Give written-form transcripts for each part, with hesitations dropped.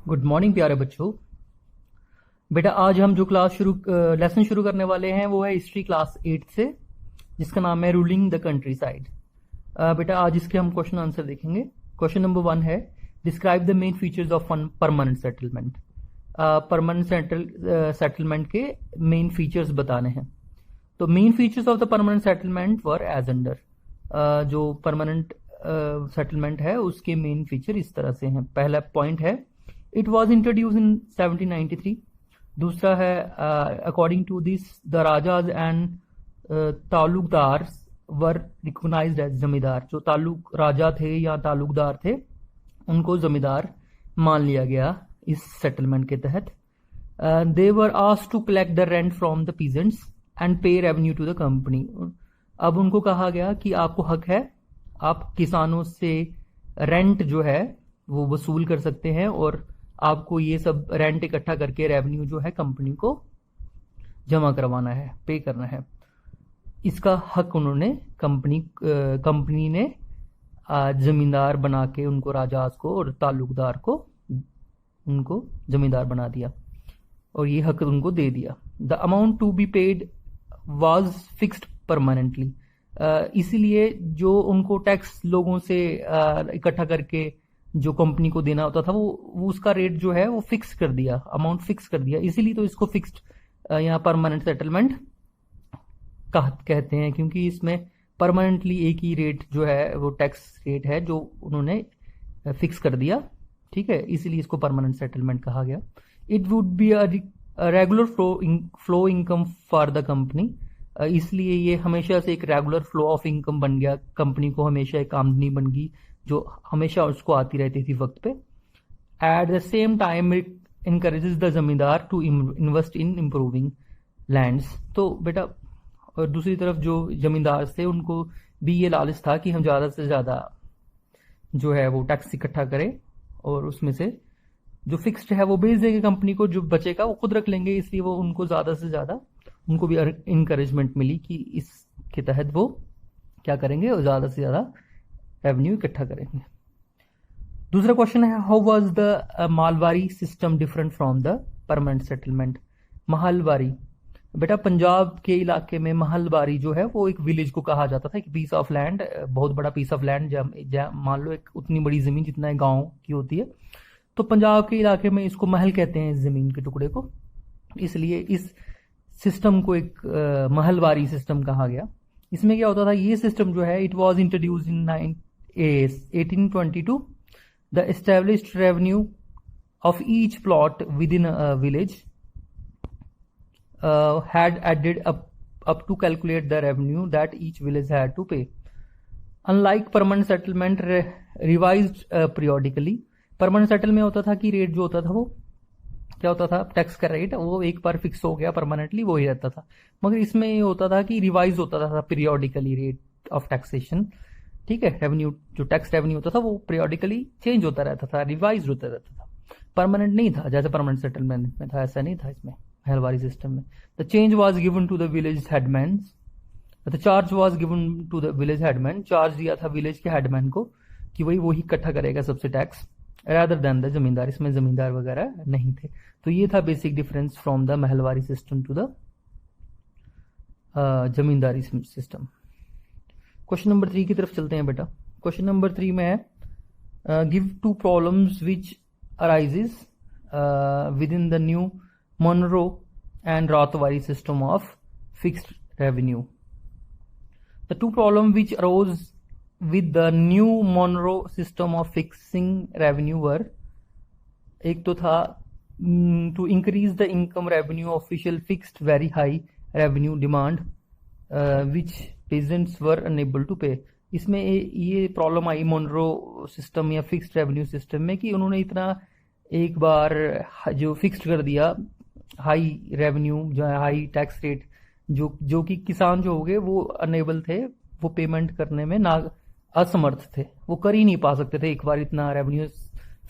Good morning प्यारे बच्चों। बेटा आज हम जो लेसन शुरू करने वाले हैं वो है हिस्ट्री क्लास 8 से, जिसका नाम है रूलिंग द कंट्री साइड। बेटा आज इसके हम क्वेश्चन आंसर देखेंगे। क्वेश्चन नंबर 1 है describe the main features of permanent settlement. Permanent settlement के मेन फीचर्स बताने हैं। तो main features of the permanent settlement were as under. जो परमानेंट सेटलमेंट है उसके मेन फीचर इस तरह से हैं। पहला पॉइंट है इट वॉज इंट्रोड्यूस इन 1793। दूसरा है according to this the rajas and talukdar were recognised as zamindar. जो तालुक राजा थे या तालुकदार थे उनको जमींदार मान लिया गया इस सेटलमेंट के तहत। They were asked to collect the rent from the peasants and pay revenue to the company. अब उनको कहा गया कि आपको हक है, आप किसानों से रेंट जो है वो वसूल कर सकते हैं और आपको ये सब रेंट इकट्ठा करके रेवेन्यू जो है कंपनी को जमा करवाना है, पे करना है। इसका हक उन्होंने कंपनी ने जमींदार बना के उनको राजाज को और तालुकदार को उनको जमींदार बना दिया और ये हक उनको दे दिया। The amount to be paid was fixed permanently. इसीलिए जो उनको टैक्स लोगों से इकट्ठा करके जो कंपनी को देना होता था वो उसका रेट जो है वो फिक्स कर दिया, अमाउंट फिक्स कर दिया। इसीलिए तो इसको फिक्स्ड यहाँ परमानेंट सेटलमेंट कहते हैं, क्योंकि इसमें परमानेंटली एक ही रेट जो है वो टैक्स रेट है जो उन्होंने फिक्स कर दिया। ठीक है, इसीलिए इसको परमानेंट सेटलमेंट कहा गया। It would be a regular flow income for the company. इसलिए ये हमेशा से एक रेगुलर फ्लो ऑफ इनकम बन गया, कंपनी को हमेशा एक आमदनी बन गई जो हमेशा उसको आती रहती थी वक्त पे। At the same time it encourages the zamindar to invest in improving lands. तो बेटा और दूसरी तरफ जो जमींदार थे उनको भी ये लालच था कि हम ज़्यादा से ज़्यादा जो है वो टैक्स इकट्ठा करें और उसमें से जो फिक्स्ड है वो बेच देंगे कंपनी को, जो बचेगा वो खुद रख लेंगे। इसलिए वो उनको ज़्यादा से ज़्यादा उनको भी इनकरेजमेंट मिली कि इसके तहत वो क्या करेंगे और ज़्यादा से ज़्यादा रेवेन्यू इकट्ठा करेंगे। दूसरा क्वेश्चन है how was the Mahalwari system different from the permanent settlement. Mahalwari बेटा पंजाब के इलाके में महलवारी जो है वो एक विलेज को कहा जाता था, एक पीस ऑफ लैंड, बहुत बड़ा पीस ऑफ लैंड। मान लो एक उतनी बड़ी जमीन जितना गांव की होती है, तो पंजाब के इलाके में इसको महल कहते हैं, इस जमीन के टुकड़े को। इसलिए इस सिस्टम को एक महलवारी सिस्टम कहा गया। इसमें क्या होता था, ये सिस्टम जो है it was introduce in 1822। The established revenue of each plot with in village had added up to calculate the revenue that each village had to pay. Unlike permanent settlement revised periodically, permanent settlement में होता था कि rate जो होता था वो क्या होता था, टैक्स का रेट वो एक बार फिक्स हो गया परमानेंटली वो ही रहता था। मगर इसमें ये होता था कि रिवाइज होता था पीरियोडिकली रेट ऑफ टैक्सेशन। ठीक है, रेवेन्यू जो टैक्स रेवेन्यू होता था वो पीरियोडिकली चेंज होता रहता था, रिवाइज होता रहता था, परमानेंट नहीं था जैसे परमानेंट सेटलमेंट में था, ऐसा नहीं था इसमें महलवारी सिस्टम में। The change was given to the village headman, the charge was given to the village headman. चार्ज दिया था विलेज के हेडमैन को कि वही इकट्ठा करेगा सबसे टैक्स, रादर देन द जमींदार। इसमें जमींदार वगैरह नहीं थे। तो ये था basic difference from the Mahalwari system to the zamindari system. Question number 3 की तरफ चलते हैं बेटा। क्वेश्चन नंबर 3 में है give 2 problems which arises with in the new Monroe and Rothwari system of fixed revenue. The 2 problems which arose with the new Monroe system of fixing revenue were, एक तो था to increase the income revenue official fixed very high revenue demand which peasants were unable to pay. इसमें ये problem आई Monro system या fixed revenue system में कि उन्होंने इतना एक बार जो फिक्स्ड कर दिया हाई रेवेन्यू जो है, हाई टैक्स रेट, जो कि किसान जो हो गए वो अनेबल थे, वो पेमेंट करने में ना असमर्थ थे, वो कर ही नहीं पा सकते थे। एक बार इतना रेवेन्यू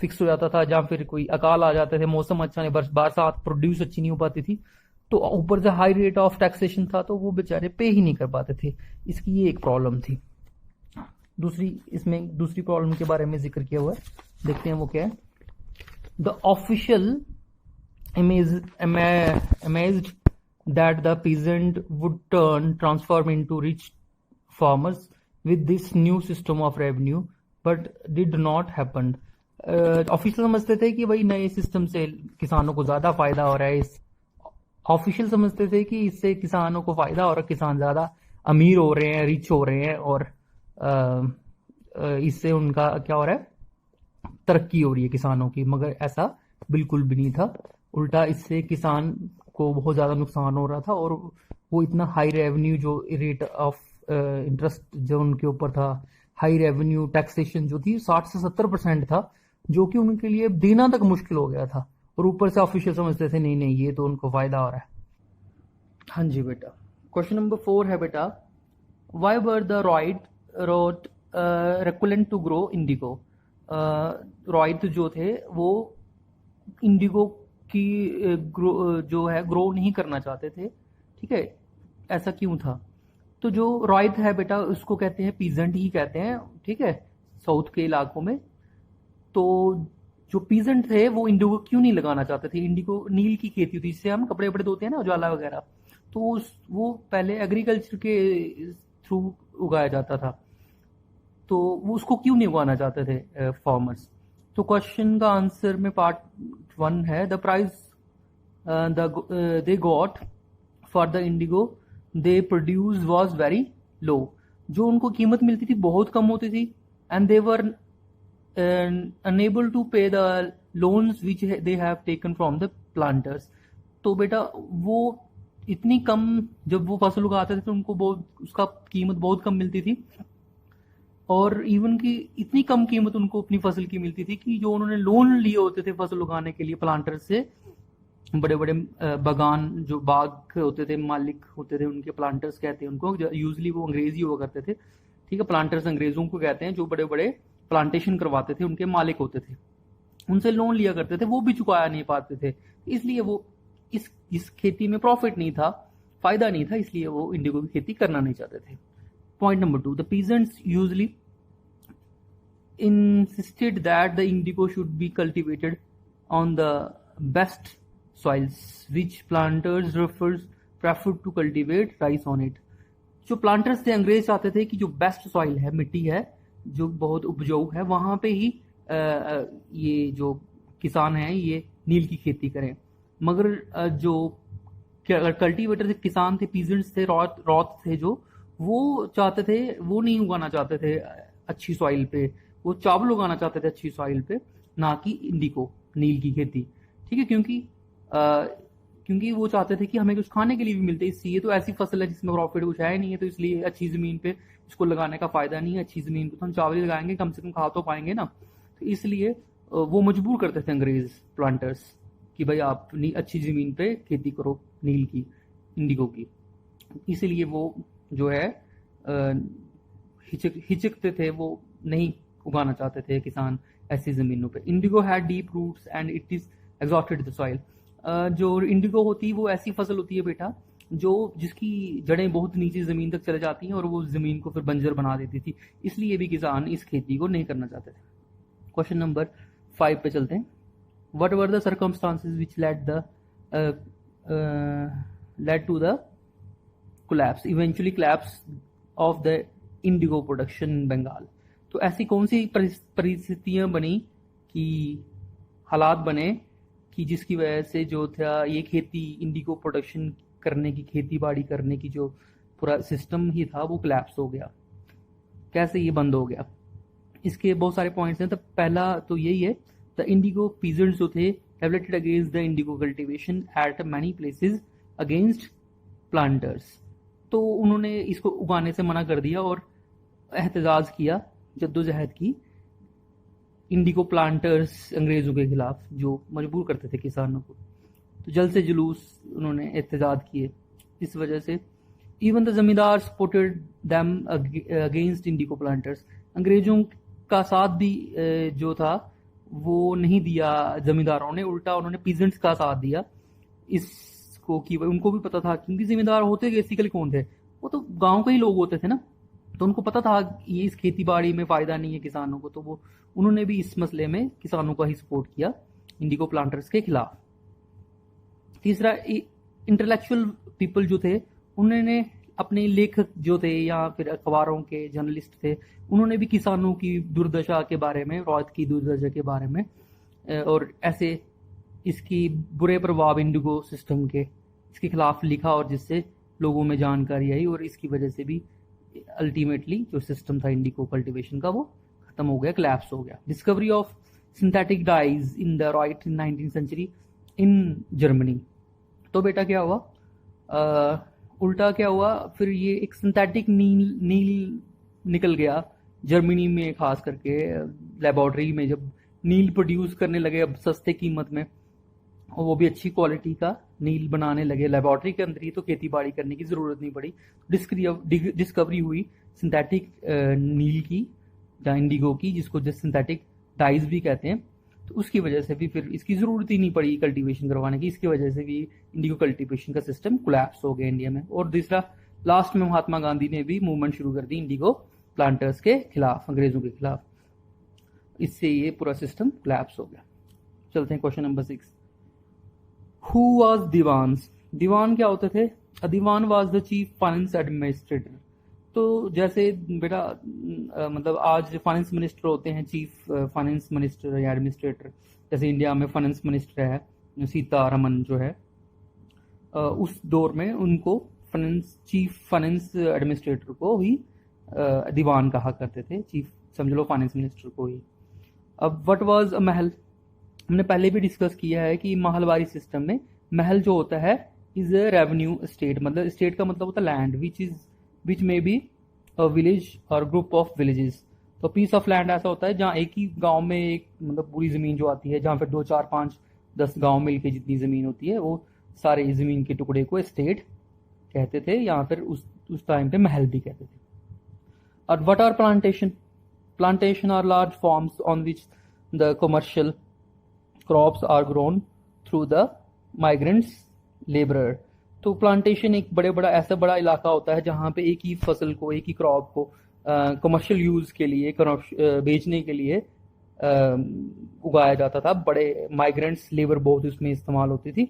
फिक्स हो जाता था, जहाँ फिर कोई अकाल आ जाते थे, मौसम अच्छा नहीं, बरसात प्रोड्यूस अच्छी नहीं हो पाती थी, तो ऊपर से हाई रेट ऑफ टैक्सेशन था तो वो बेचारे पे ही नहीं कर पाते थे। इसकी ये एक प्रॉब्लम थी। दूसरी प्रॉब्लम के बारे में जिक्र किया हुआ है, देखते हैं वो क्या है। The official amazed that the peasant would transform into rich farmers with this new system of revenue, but did not happen. Official समझते थे कि भाई नए सिस्टम से किसानों को ज्यादा फायदा हो रहा है। इस ऑफिशियल समझते थे कि इससे किसानों को फायदा हो रहा है, किसान ज्यादा अमीर हो रहे हैं, रिच हो रहे हैं, और इससे उनका क्या हो रहा है, तरक्की हो रही है किसानों की। मगर ऐसा बिल्कुल भी नहीं था, उल्टा इससे किसान को बहुत ज्यादा नुकसान हो रहा था। और वो इतना हाई रेवेन्यू, जो रेट ऑफ इंटरेस्ट जो उनके ऊपर था, हाई रेवेन्यू टैक्सेशन जो थी 60 से 70% था, जो कि उनके लिए देना तक मुश्किल हो गया था। और ऊपर से ऑफिशियल समझते थे नहीं नहीं ये तो उनको फायदा हो रहा है। हाँ जी बेटा, क्वेश्चन नंबर 4 है बेटा, why were the ryots reluctant to grow indigo. Ryot जो थे वो इंडिगो की जो है ग्रो नहीं करना चाहते थे। ठीक है, ऐसा क्यों था? तो जो रॉयत है बेटा उसको कहते हैं पीजेंट ही कहते हैं। ठीक है, साउथ के इलाकों में। तो जो पीजेंट थे वो इंडिगो क्यों नहीं लगाना चाहते थे? इंडिगो नील की खेती होती है जिससे हम कपड़े वपड़े धोते हैं ना, उजाला वगैरह। तो वो पहले एग्रीकल्चर के थ्रू उगाया जाता था, तो वो उसको क्यों नहीं उगाना चाहते थे फार्मर्स? तो क्वेश्चन का आंसर में पार्ट 1 है, the price they got for the indigo they produce was very low. जो उनको कीमत मिलती थी बहुत कम होती थी, and they were unable to pay the loans which they have taken from the planters. तो बेटा वो इतनी कम, जब वो फसल उगाते थे तो उनको बहुत उसका कीमत बहुत कम मिलती थी, और इवन की इतनी कम कीमत उनको अपनी फसल की मिलती थी कि जो उन्होंने लोन लिए होते थे फसल उगाने के लिए प्लांटर से, बड़े बड़े बागान जो बाग होते थे, मालिक होते थे उनके, प्लांटर्स कहते हैं उनको, यूजली वो अंग्रेजी हुआ करते थे। ठीक है, प्लांटर्स अंग्रेजों को कहते हैं, जो बड़े बड़े प्लांटेशन करवाते थे उनके मालिक होते थे, उनसे लोन लिया करते थे, वो भी चुकाया नहीं पाते थे। इसलिए वो इस खेती में प्रॉफिट नहीं था, फायदा नहीं था, इसलिए वो इंडिगो की खेती करना नहीं चाहते थे। Point number 2, the peasants usually insisted that the indigo should be cultivated on the best soils, which planters preferred to cultivate rice on it. जो प्लांटर्स थे अंग्रेज चाहते थे कि जो बेस्ट सॉइल है, मिट्टी है जो बहुत उपजाऊ है, वहां पे ही ये जो किसान हैं ये नील की खेती करें। मगर जो कल्टीवेटर थे, किसान थे, पीजेंट्स थे, रॉथ थे, जो वो चाहते थे, वो नहीं उगाना चाहते थे अच्छी सॉइल पे, वो चावल उगाना चाहते थे अच्छी सॉइल पे, ना कि इंडिगो नील की खेती। ठीक है, क्योंकि वो चाहते थे कि हमें कुछ खाने के लिए भी मिलते, इसलिए ये तो ऐसी फसल है जिसमें प्रॉफिट कुछ है नहीं है, तो इसलिए अच्छी जमीन पे इसको लगाने का फायदा नहीं है। अच्छी जमीन पे तो हम चावल ही लगाएंगे, कम से कम खा तो पाएंगे ना। तो इसलिए वो मजबूर करते थे अंग्रेज प्लांटर्स कि भाई आप अच्छी जमीन पे खेती करो नील की, इंडिगो की। इसलिए वो जो है हिचकते थे, वो नहीं उगाना चाहते थे किसान ऐसी जमीनों पे। Indigo had deep roots and it is exhausted the soil. जो इंडिगो होती है वो ऐसी फसल होती है बेटा जो जिसकी जड़ें बहुत नीचे जमीन तक चले जाती हैं और वो जमीन को फिर बंजर बना देती थी, इसलिए भी किसान इस खेती को नहीं करना चाहते थे। क्वेश्चन नंबर 5 पे चलते हैं। What were the circumstances which led to the collapse, eventually collapse of the indigo production in Bengal. तो ऐसी कौन सी परिस्थितियां बनी कि हालात बने कि जिसकी वजह से जो था ये खेती, इंडिगो प्रोडक्शन करने की, खेती बाड़ी करने की जो पूरा सिस्टम ही था वो कोलैप्स हो गया, कैसे ये बंद हो गया? इसके बहुत सारे पॉइंट्स हैं। तो पहला तो यही है, द इंडिगो पीजेंट्स जो थे revolted against the indigo cultivation at many places against planters. तो उन्होंने इसको उगाने से मना कर दिया और एहतजाज किया, जद्दोजहद की इंडिगो प्लांटर्स अंग्रेजों के खिलाफ जो मजबूर करते थे किसानों को। तो जल्द से जुलूस उन्होंने एहतजाज किए। इस वजह से इवन द जमींदार supported them against Indigo planters. अंग्रेजों का साथ भी जो था वो नहीं दिया जमींदारों ने, उल्टा उन्होंने पीजेंट्स का साथ दिया इसको, कि उनको भी पता था, क्योंकि जमींदार होते बेसिकली कौन थे, वो तो गांव के ही लोग होते थे ना, तो उनको पता था ये इस खेती बाड़ी में फायदा नहीं है किसानों को, तो वो उन्होंने भी इस मसले में किसानों का ही सपोर्ट किया। इंडिगो प्लांटर्स के खिलाफ। तीसरा, इंटेलेक्चुअल पीपल जो थे उन्होंने अपने लेखक जो थे या फिर अखबारों के जर्नलिस्ट थे, उन्होंने भी किसानों की दुर्दशा के बारे में, रॉयत की दुर्दशा के बारे में और ऐसे इसकी बुरे प्रभाव इंडिगो सिस्टम के इसके खिलाफ लिखा, और जिससे लोगों में जानकारी आई और इसकी वजह से भी अल्टीमेटली जो सिस्टम था इंडिगो कल्टीवेशन का वो खत्म हो गया, कोलैप्स हो गया। Discovery of synthetic dyes in the right in 19th century in Germany. तो बेटा क्या हुआ, उल्टा क्या हुआ, फिर ये एक सिंथेटिक नील निकल गया जर्मनी में, खास करके लेबोरेटरी में जब नील प्रोड्यूस करने लगे अब सस्ते कीमत में, और वो भी अच्छी क्वालिटी का नील बनाने लगे लेबोरेटरी के अंदर ही, तो खेती बाड़ी करने की जरूरत नहीं पड़ी। डिस्कवरी हुई सिंथेटिक नील की या इंडिगो की, जिसको जो सिंथेटिक डाइज भी कहते हैं, तो उसकी वजह से भी फिर इसकी जरूरत ही नहीं पड़ी कल्टीवेशन करवाने की, इसकी वजह से भी इंडिगो कल्टीवेशन का सिस्टम कोलैप्स हो गया इंडिया में। और दूसरा, लास्ट में महात्मा गांधी ने भी मूवमेंट शुरू कर दी इंडिगो प्लांटर्स के खिलाफ, अंग्रेजों के खिलाफ, इससे ये पूरा सिस्टम कोलैप्स हो गया। चलते हैं question number 6। Who was diwans? Diwan क्या होते थे? A diwan was the chief finance administrator. तो जैसे बेटा मतलब आज फाइनेंस मिनिस्टर होते हैं, चीफ फाइनेंस मिनिस्टर या एडमिनिस्ट्रेटर, जैसे इंडिया में फाइनेंस मिनिस्टर है सीतारमन जो है, उस दौर में उनको चीफ फाइनेंस एडमिनिस्ट्रेटर को ही दीवान कहा करते थे, चीफ समझ लो फाइनेंस मिनिस्टर को ही। अब व्हाट वाज अ महल? हमने पहले भी डिस्कस किया है कि महलवारी सिस्टम में महल जो होता है इज अ रेवेन्यू स्टेट, मतलब स्टेट का मतलब होता है लैंड विच में बी अ विलेज और ग्रुप ऑफ विलेजेस। तो पीस ऑफ लैंड ऐसा होता है जहाँ एक ही गांव में एक मतलब पूरी जमीन जो आती है, जहाँ पे 2, 4, 5, 10 गांव मिलके जितनी जमीन होती है, वो सारे जमीन के टुकड़े को स्टेट कहते थे, या फिर उस टाइम पे महल भी कहते थे। और what are plantation? Plantation are large farms on which the commercial crops are grown through the migrants labourer. तो प्लांटेशन एक ऐसा बड़ा इलाका होता है जहाँ पे एक ही फसल को, एक ही क्रॉप को कमर्शियल यूज के लिए, बेचने के लिए उगाया जाता था। बड़े माइग्रेंट्स लेबर बहुत उसमें इस्तेमाल होती थी,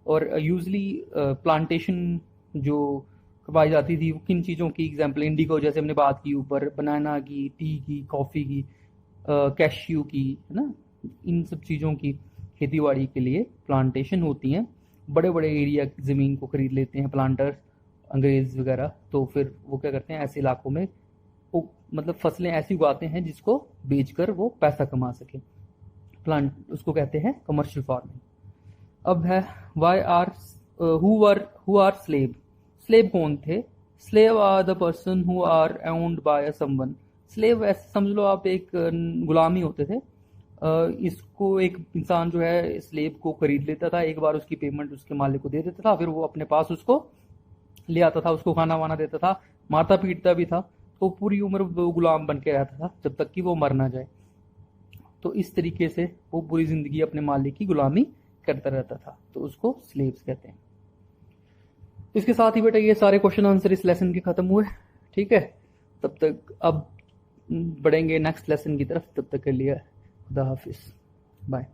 और यूजली प्लांटेशन जो करवाई जाती थी वो किन चीज़ों की? एग्जाम्पल इंडिगो जैसे हमने बात की ऊपर, बनाना की, टी की, कॉफ़ी की, कैश्यू की, है ना, इन सब चीज़ों की खेती बाड़ी के लिए प्लांटेशन होती हैं। बड़े बड़े एरिया ज़मीन को खरीद लेते हैं प्लांटर्स, अंग्रेज वगैरह, तो फिर वो क्या करते हैं, ऐसे इलाकों में वो मतलब फसलें ऐसी उगाते हैं जिसको बेचकर वो पैसा कमा सके। प्लांट उसको कहते हैं कमर्शियल फार्मिंग। अब है हु आर स्लेव? स्लेव कौन थे? Slave are the person who are owned by someone. Slave ऐसे समझ लो आप, एक गुलामी होते थे। इसको एक इंसान जो है स्लेव को खरीद लेता था, एक बार उसकी पेमेंट उसके मालिक को दे देता था, फिर वो अपने पास उसको ले आता था, उसको खाना वाना देता था, मारता पीटता भी था, तो पूरी उम्र वो गुलाम बन के रहता था जब तक कि वो मर ना जाए। तो इस तरीके से वो पूरी जिंदगी अपने मालिक की गुलामी करता रहता था, तो उसको स्लेव्स कहते हैं। इसके साथ ही बेटा ये सारे क्वेश्चन आंसर इस लेसन के खत्म हुए। ठीक है, तब तक अब बढ़ेंगे नेक्स्ट लेसन की तरफ, तब तक के लिए खुदा हाफिज, बाय।